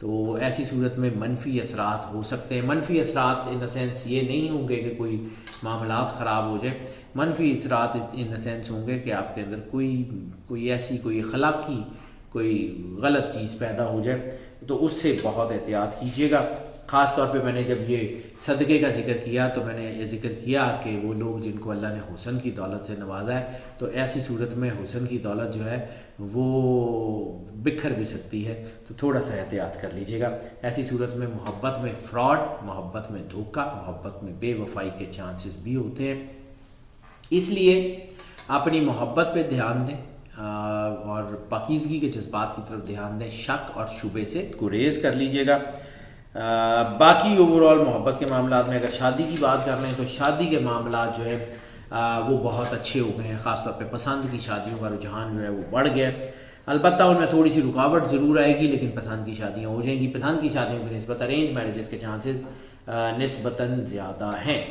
تو ایسی صورت میں منفی اثرات ہو سکتے ہیں. منفی اثرات ان دا سینس یہ نہیں ہوں گے کہ کوئی معاملات خراب ہو جائے. منفی اثرات ان دا سینس ہوں گے کہ آپ کے اندر کوئی ایسی کوئی اخلاقی کوئی غلط چیز پیدا ہو جائے, تو اس سے بہت احتیاط کیجیے گا. خاص طور پہ میں نے جب یہ صدقے کا ذکر کیا تو میں نے یہ ذکر کیا کہ وہ لوگ جن کو اللہ نے حسن کی دولت سے نوازا ہے, تو ایسی صورت میں حسن کی دولت جو ہے وہ بکھر بھی سکتی ہے, تو تھوڑا سا احتیاط کر لیجیے گا. ایسی صورت میں محبت میں فراڈ, محبت میں دھوکہ, محبت میں بے وفائی کے چانسز بھی ہوتے ہیں. اس لیے اپنی محبت پہ دھیان دیں اور پاکیزگی کے جذبات کی طرف دھیان دیں. شک اور شبے سے گریز کر لیجیے گا. باقی اوور آل محبت کے معاملات میں اگر شادی کی بات کر لیں تو شادی کے معاملات جو ہے وہ بہت اچھے ہو گئے ہیں. خاص طور پہ پسند کی شادیوں کا رجحان جو ہے وہ بڑھ گیا. البتہ ان میں تھوڑی سی رکاوٹ ضرور آئے گی, لیکن پسند کی شادیاں ہو جائیں گی. پسند کی شادیوں کی نسبت ارینج میرجز کے چانسز نسبتاً زیادہ ہیں.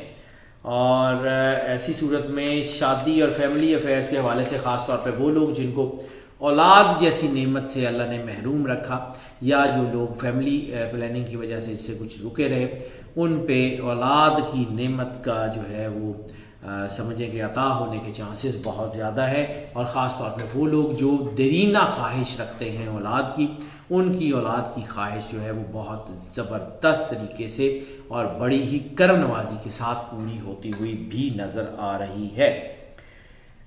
اور ایسی صورت میں شادی اور فیملی افیئرس کے حوالے سے خاص طور پہ وہ لوگ جن کو اولاد جیسی نعمت سے اللہ نے محروم رکھا, یا جو لوگ فیملی پلاننگ کی وجہ سے اس سے کچھ رکے رہے, ان پہ اولاد کی نعمت کا جو ہے وہ سمجھیں کہ عطا ہونے کے چانسز بہت زیادہ ہے. اور خاص طور پہ وہ لوگ جو دیرینہ خواہش رکھتے ہیں اولاد کی, ان کی اولاد کی خواہش جو ہے وہ بہت زبردست طریقے سے اور بڑی ہی کرم نوازی کے ساتھ پوری ہوتی ہوئی بھی نظر آ رہی ہے.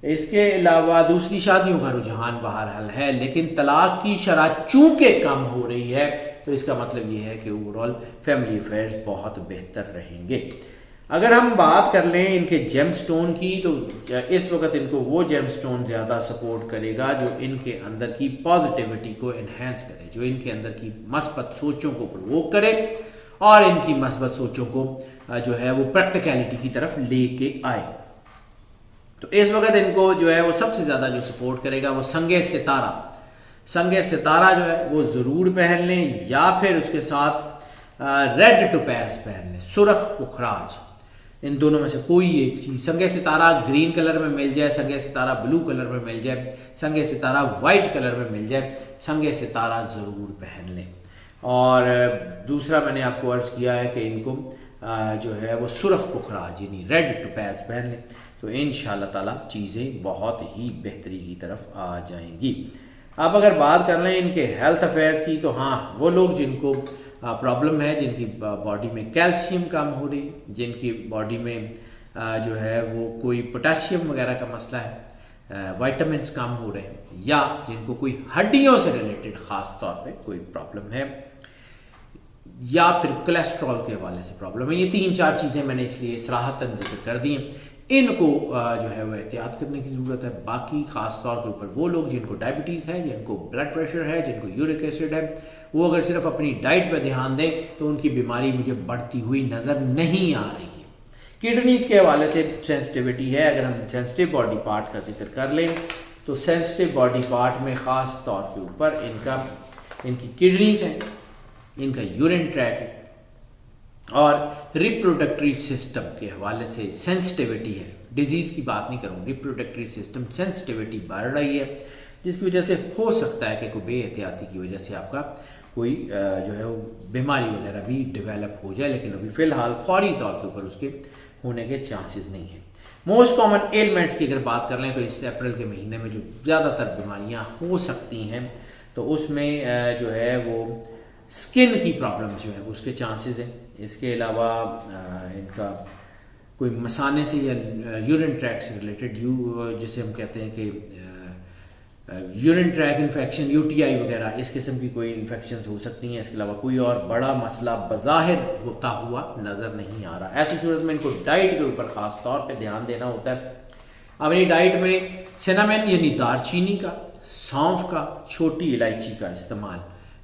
اس کے علاوہ دوسری شادیوں کا رجحان بہرحال ہے, لیکن طلاق کی شرح چونکہ کم ہو رہی ہے, تو اس کا مطلب یہ ہے کہ اوور آل فیملی افیئرز بہت بہتر رہیں گے. اگر ہم بات کر لیں ان کے جیم سٹون کی, تو اس وقت ان کو وہ جیم سٹون زیادہ سپورٹ کرے گا جو ان کے اندر کی پازیٹیوٹی کو انہینس کرے, جو ان کے اندر کی مثبت سوچوں کو پرووک کرے اور ان کی مثبت سوچوں کو جو ہے وہ پریکٹیکلٹی کی طرف لے کے آئے. تو اس وقت ان کو جو ہے وہ سب سے زیادہ جو سپورٹ کرے گا وہ سنگ ستارہ. سنگ ستارہ جو ہے وہ ضرور پہن لیں, یا پھر اس کے ساتھ ریڈ ٹوپیز پہن لیں, سرخ پکھراج. ان دونوں میں سے کوئی ایک چیز, سنگ ستارہ گرین کلر میں مل جائے, سنگ ستارہ بلو کلر میں مل جائے, سنگ ستارہ وائٹ کلر میں مل جائے, سنگ ستارہ ضرور پہن لیں. اور دوسرا میں نے آپ کو عرض کیا ہے کہ ان کو جو ہے وہ سرخ پکھراج یعنی ریڈ ٹوپیز پہن لیں, تو انشاءاللہ تعالی چیزیں بہت ہی بہتری کی طرف آ جائیں گی. اب اگر بات کر لیں ان کے ہیلتھ افیئرس کی, تو ہاں وہ لوگ جن کو پرابلم ہے, جن کی باڈی میں کیلشیم کم ہو رہی ہے, جن کی باڈی میں جو ہے وہ کوئی پوٹاشیم وغیرہ کا مسئلہ ہے, وائٹامنس کم ہو رہے ہیں, یا جن کو کوئی ہڈیوں سے ریلیٹڈ خاص طور پہ کوئی پرابلم ہے, یا پھر کولیسٹرول کے حوالے سے پرابلم ہے. یہ 3-4 چیزیں میں نے اس لیے صراحتاً ذکر کر دی ہیں. ان کو جو ہے وہ احتیاط کرنے کی ضرورت ہے. باقی خاص طور کے اوپر وہ لوگ جن کو ڈائبٹیز ہے, جن کو بلڈ پریشر ہے, جن کو یورک ایسڈ ہے, وہ اگر صرف اپنی ڈائٹ پہ دھیان دیں تو ان کی بیماری مجھے بڑھتی ہوئی نظر نہیں آ رہی ہے. کڈنیز کے حوالے سے سینسٹیوٹی ہے. اگر ہم سینسٹیو باڈی پارٹ کا ذکر کر لیں تو سینسٹیو باڈی پارٹ میں خاص طور کے اوپر ان کی کڈنیز ہیں, ان کا یورین ٹریک ہے, اور ریپروڈکٹری سسٹم کے حوالے سے سینسٹیوٹی ہے. ڈیزیز کی بات نہیں کروں, ریپروڈکٹری سسٹم سینسٹیوٹی بڑھ رہی ہے, جس کی وجہ سے ہو سکتا ہے کہ کوئی بے احتیاطی کی وجہ سے آپ کا کوئی جو ہے وہ بیماری وغیرہ بھی ڈیولپ ہو جائے, لیکن ابھی فی الحال فوری طور کے اوپر اس کے ہونے کے چانسز نہیں ہیں. موسٹ کامن ایلمنٹس کی اگر بات کر لیں تو اس اپریل کے مہینے میں جو زیادہ تر بیماریاں ہو سکتی ہیں, تو اس میں جو ہے وہ سکن کی پرابلم جو ہے اس کے چانسز ہیں. اس کے علاوہ ان کا کوئی مثانے سے یا یورین ٹریک سے ریلیٹڈ جسے ہم کہتے ہیں کہ urine track infection, U T I وغیرہ, اس قسم کی کوئی انفیکشنز ہو سکتی ہیں. اس کے علاوہ کوئی اور بڑا مسئلہ بظاہر ہوتا ہوا نظر نہیں آ رہا. ایسی صورت میں ان کو ڈائٹ کے اوپر خاص طور پہ دھیان دینا ہوتا ہے. اپنی ڈائٹ میں سینامن یعنی دار چینی کا, سونف کا, چھوٹی الائچی کا استعمال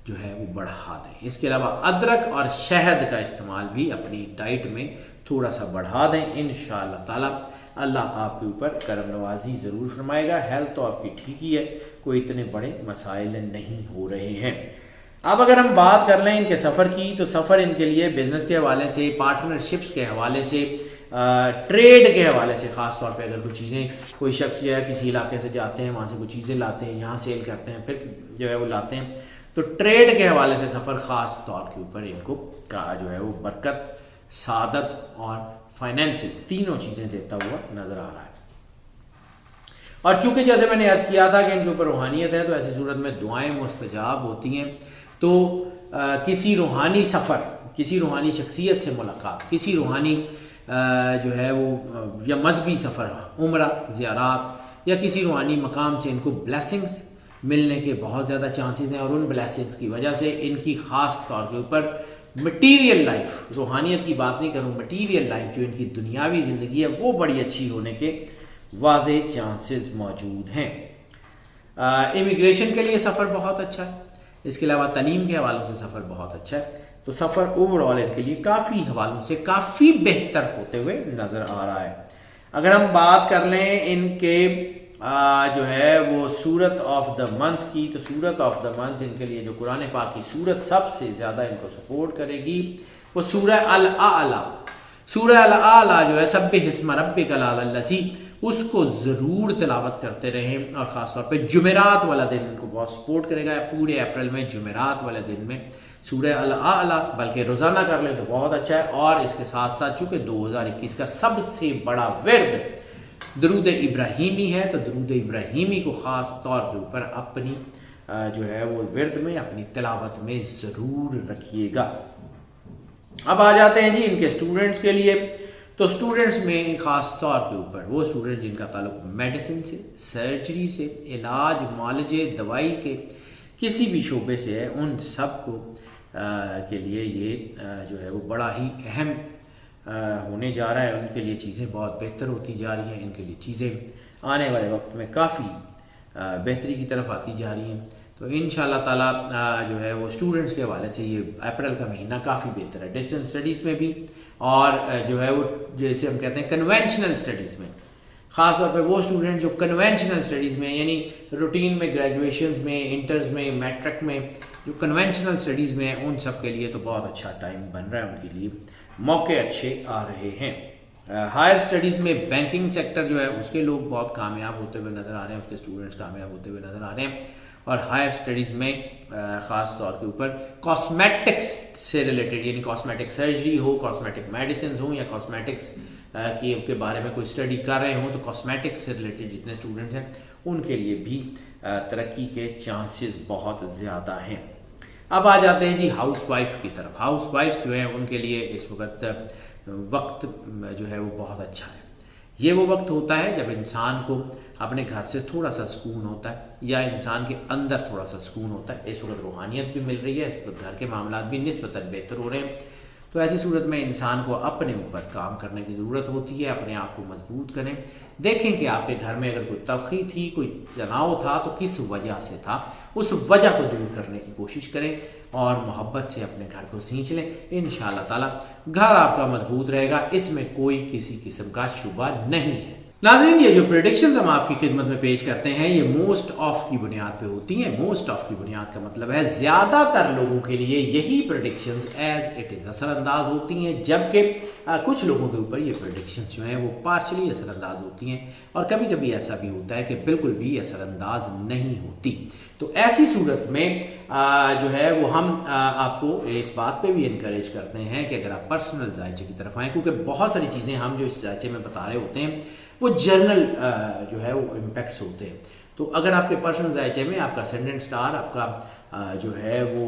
جو ہے وہ بڑھا دیں. اس کے علاوہ ادرک اور شہد کا استعمال بھی اپنی ڈائٹ میں تھوڑا سا بڑھا دیں. انشاءاللہ تعالی اللہ آپ کے اوپر کرم نوازی ضرور فرمائے گا. ہیلتھ تو آپ کی ٹھیک ہی ہے, کوئی اتنے بڑے مسائل نہیں ہو رہے ہیں. اب اگر ہم بات کر لیں ان کے سفر کی, تو سفر ان کے لیے بزنس کے حوالے سے, پارٹنرشپس کے حوالے سے, ٹریڈ کے حوالے سے, خاص طور پہ اگر کوئی چیزیں, کوئی شخص جو ہے کسی علاقے سے جاتے ہیں, وہاں سے کوئی چیزیں لاتے ہیں, یہاں سیل کرتے ہیں, پھر جو ہے وہ لاتے ہیں, تو ٹریڈ کے حوالے سے سفر خاص طور کے اوپر ان کو کا جو ہے وہ برکت، سعادت اور فائنینسز تینوں چیزیں دیتا ہوا نظر آ رہا ہے۔ اور چونکہ جیسے میں نے عرض کیا تھا کہ ان کے اوپر روحانیت ہے، تو ایسی صورت میں دعائیں مستجاب ہوتی ہیں۔ تو کسی روحانی سفر، کسی روحانی شخصیت سے ملاقات، کسی روحانی جو ہے وہ یا مذہبی سفر، عمرہ، زیارات یا کسی روحانی مقام سے ان کو بلیسنگز ملنے کے بہت زیادہ چانسز ہیں، اور ان بلیسنگز کی وجہ سے ان کی خاص طور کے اوپر مٹیریل لائف، روحانیت کی بات نہیں کروں، مٹیریل لائف جو ان کی دنیاوی زندگی ہے وہ بڑی اچھی ہونے کے واضح چانسز موجود ہیں۔ امیگریشن کے لیے سفر بہت اچھا ہے، اس کے علاوہ تعلیم کے حوالوں سے سفر بہت اچھا ہے۔ تو سفر اوور آل ان کے لیے کافی حوالوں سے کافی بہتر ہوتے ہوئے نظر آ رہا ہے۔ اگر ہم بات کر لیں ان کے جو ہے وہ سورت آف دا منتھ کی، تو سورت آف دا منتھ ان کے لیے جو قرآن پاک کی سورت سب سے زیادہ ان کو سپورٹ کرے گی وہ سورہ الاعلیٰ۔ سورہ الاعلیٰ جو ہے سبح اسم ربک الاعلیٰ الذی، اس کو ضرور تلاوت کرتے رہیں، اور خاص طور پہ جمعرات والا دن ان کو بہت سپورٹ کرے گا۔ پورے اپریل میں جمعرات والے دن میں سورہ الاعلیٰ بلکہ روزانہ کر لیں تو بہت اچھا ہے۔ اور اس کے ساتھ ساتھ چونکہ 2021 کا سب سے بڑا ورد درود ابراہیمی ہے، تو درود ابراہیمی کو خاص طور کے اوپر اپنی جو ہے وہ ورد میں، اپنی تلاوت میں ضرور رکھیے گا۔ اب آ جاتے ہیں جی ان کے اسٹوڈنٹس کے لیے۔ تو اسٹوڈنٹس میں خاص طور کے اوپر وہ اسٹوڈنٹ جن کا تعلق میڈیسن سے، سرجری سے، علاج، معالجے، دوائی کے کسی بھی شعبے سے ہے، ان سب کو کے لیے یہ جو ہے وہ بڑا ہی اہم ہونے جا رہا ہے۔ ان کے لیے چیزیں بہت بہتر ہوتی جا رہی ہیں، ان کے لیے چیزیں آنے والے وقت میں کافی بہتری کی طرف آتی جا رہی ہیں۔ تو انشاءاللہ تعالیٰ جو ہے وہ اسٹوڈنٹس کے حوالے سے یہ اپریل کا مہینہ کافی بہتر ہے، ڈسٹنس اسٹڈیز میں بھی، اور جو ہے وہ جیسے ہم کہتے ہیں کنونشنل اسٹڈیز میں، خاص طور پہ وہ اسٹوڈنٹ جو کنونشنل اسٹڈیز میں یعنی روٹین میں، گریجویشنز میں، انٹرز میں، میٹرک میں، جو کنونشنل اسٹڈیز میں ہیں، ان سب کے لیے تو بہت اچھا ٹائم بن رہا ہے، ان کے لیے موقع اچھے آ رہے ہیں۔ ہائر اسٹڈیز میں بینکنگ سیکٹر جو ہے اس کے لوگ بہت کامیاب ہوتے ہوئے نظر آ رہے ہیں، اس کے اسٹوڈنٹس کامیاب ہوتے ہوئے نظر آ رہے ہیں۔ اور ہائر اسٹڈیز میں خاص طور کے اوپر کاسمیٹکس سے ریلیٹڈ، یعنی کاسمیٹک سرجری ہو، کاسمیٹک میڈیسنز ہوں، یا کاسمیٹکس کے بارے میں کوئی اسٹڈی کر رہے ہوں، تو کاسمیٹکس سے ریلیٹڈ جتنے اسٹوڈنٹس ہیں ان کے لیے بھی ترقی کے چانسز بہت زیادہ ہیں۔ اب آ جاتے ہیں جی ہاؤس وائف کی طرف۔ ہاؤس وائف جو ہیں ان کے لیے اس وقت جو ہے وہ بہت اچھا ہے۔ یہ وہ وقت ہوتا ہے جب انسان کو اپنے گھر سے تھوڑا سا سکون ہوتا ہے، یا انسان کے اندر تھوڑا سا سکون ہوتا ہے۔ اس وقت روحانیت بھی مل رہی ہے، اس وقت گھر کے معاملات بھی نسبتاً بہتر ہو رہے ہیں۔ تو ایسی صورت میں انسان کو اپنے اوپر کام کرنے کی ضرورت ہوتی ہے، اپنے آپ کو مضبوط کریں، دیکھیں کہ آپ کے گھر میں اگر کوئی تلخی تھی، کوئی تناؤ تھا تو کس وجہ سے تھا، اس وجہ کو دور کرنے کی کوشش کریں اور محبت سے اپنے گھر کو سینچ لیں۔ انشاءاللہ تعالی گھر آپ کا مضبوط رہے گا، اس میں کوئی کسی قسم کا شبہ نہیں ہے۔ ناظرین، یہ جو پریڈکشنز ہم آپ کی خدمت میں پیش کرتے ہیں یہ موسٹ آف کی بنیاد پہ ہوتی ہیں۔ موسٹ آف کی بنیاد کا مطلب ہے زیادہ تر لوگوں کے لیے یہی پریڈکشنز ایز اٹ از اثر انداز ہوتی ہیں، جبکہ کچھ لوگوں کے اوپر یہ پریڈکشنز جو ہیں وہ پارشلی اثر انداز ہوتی ہیں، اور کبھی کبھی ایسا بھی ہوتا ہے کہ بالکل بھی اثر انداز نہیں ہوتی۔ تو ایسی صورت میں جو ہے وہ ہم آپ کو اس بات پہ بھی انکریج کرتے ہیں کہ اگر آپ پرسنل ذائچے کی طرف آئیں، کیونکہ بہت ساری چیزیں ہم جو اس ذائچے میں بتا رہے ہوتے ہیں وہ جرنل جو ہے وہ امپیکٹس ہوتے ہیں۔ تو اگر آپ کے پرسنل ذائچے میں آپ کا اسینڈنٹ اسٹار، آپ کا جو ہے وہ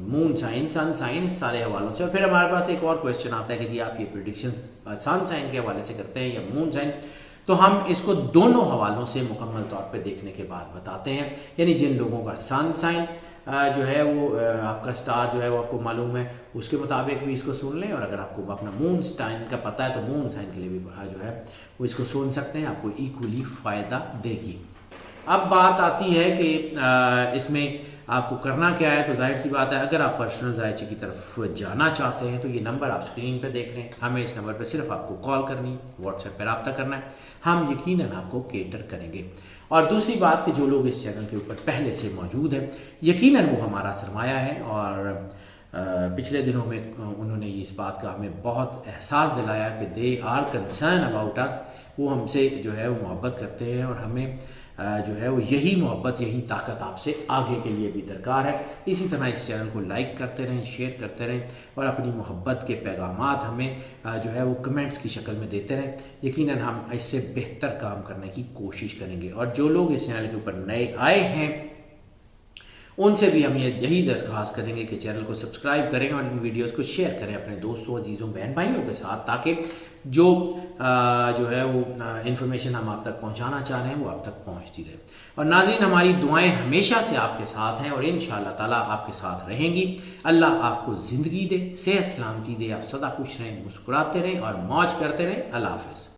مون سائن، سن سائن، اس سارے حوالوں سے، اور پھر ہمارے پاس ایک اور کویشچن آتا ہے کہ جی آپ یہ پریڈکشن سن سائن کے حوالے سے کرتے ہیں یا مون سائن، تو ہم اس کو دونوں حوالوں سے مکمل طور پہ دیکھنے کے بعد بتاتے ہیں۔ یعنی جن لوگوں کا سن سائن جو ہے وہ آپ کا سٹار جو ہے وہ آپ کو معلوم ہے، اس کے مطابق بھی اس کو سن لیں، اور اگر آپ کو اپنا مون سائن کا پتہ ہے تو مون سائن کے لیے بھی جو ہے وہ اس کو سن سکتے ہیں، آپ کو ایکولی فائدہ دے گی۔ اب بات آتی ہے کہ اس میں آپ کو کرنا کیا ہے، تو ظاہر سی بات ہے اگر آپ پرسنل ذائچے کی طرف جانا چاہتے ہیں تو یہ نمبر آپ اسکرین پہ دیکھ رہے ہیں، ہمیں اس نمبر پہ صرف آپ کو کال کرنی ہے، واٹس ایپ پہ رابطہ کرنا ہے، ہم یقیناً آپ کو کیٹر کریں گے۔ اور دوسری بات کہ جو لوگ اس چینل کے اوپر پہلے سے موجود ہیں یقیناً وہ ہمارا سرمایہ ہے، اور پچھلے دنوں میں انہوں نے اس بات کا ہمیں بہت احساس دلایا کہ دے آر کنسرن اباؤٹ اس، وہ ہم سے جو ہے وہ محبت کرتے ہیں اور ہمیں جو ہے وہ یہی محبت یہی طاقت آپ سے آگے کے لیے بھی درکار ہے. اسی طرح اس چینل کو لائک کرتے رہیں, شیئر کرتے رہیں اور اپنی محبت کے پیغامات ہمیں جو ہے وہ کمنٹس کی شکل میں دیتے رہیں. یقیناً ہم اس سے بہتر کام کرنے کی کوشش کریں گے. اور جو لوگ اس چینل کے اوپر نئے آئے ہیں ان سے بھی ہم یہی درخواست کریں گے کہ چینل کو سبسکرائب کریں اور ان ویڈیوز کو شیئر کریں اپنے دوستوں, عزیزوں, بہن بھائیوں کے ساتھ, تاکہ جو ہے وہ انفارمیشن ہم آپ تک پہنچانا چاہ رہے ہیں وہ آپ تک پہنچتی رہے. اور ناظرین, ہماری دعائیں ہمیشہ سے آپ کے ساتھ ہیں اور انشاءاللہ تعالیٰ آپ کے ساتھ رہیں گی. اللہ آپ کو زندگی دے, صحت سلامتی دے, آپ سدا خوش رہیں, مسکراتے رہیں اور موج کرتے رہیں. اللہ حافظ.